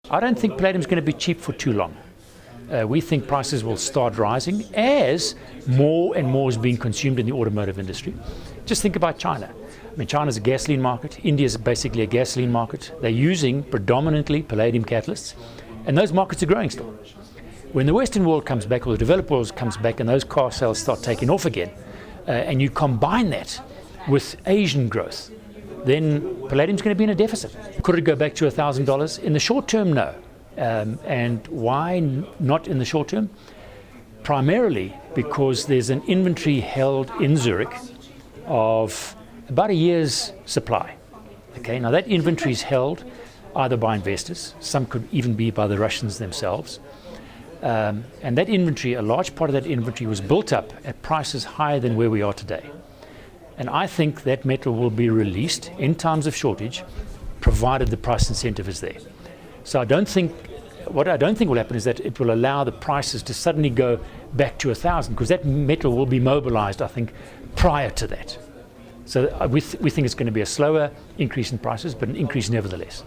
I don't think palladium is going to be cheap for too long. We think prices will start rising as more and more is being consumed in the automotive industry. Just think about China. I mean, China's a gasoline market. India is basically a gasoline market. They're using predominantly palladium catalysts, and those markets are growing still. When the Western world comes back, or the developed world comes back, and those car sales start taking off again, and you combine that with Asian growth, then palladium's going to be in a deficit. Could it go back to $1,000? In the short term, no. And why not in the short term? Primarily because there's an inventory held in Zurich of about a year's supply. Okay, now that inventory is held either by investors, some could even be by the Russians themselves. And that inventory, a large part of that inventory was built up at prices higher than where we are today. And I think that metal will be released in times of shortage, provided the price incentive is there. So what I don't think will happen is that it will allow the prices to suddenly go back to 1,000, because that metal will be mobilized, I think, prior to that. So we think it's going to be a slower increase in prices, but an increase nevertheless.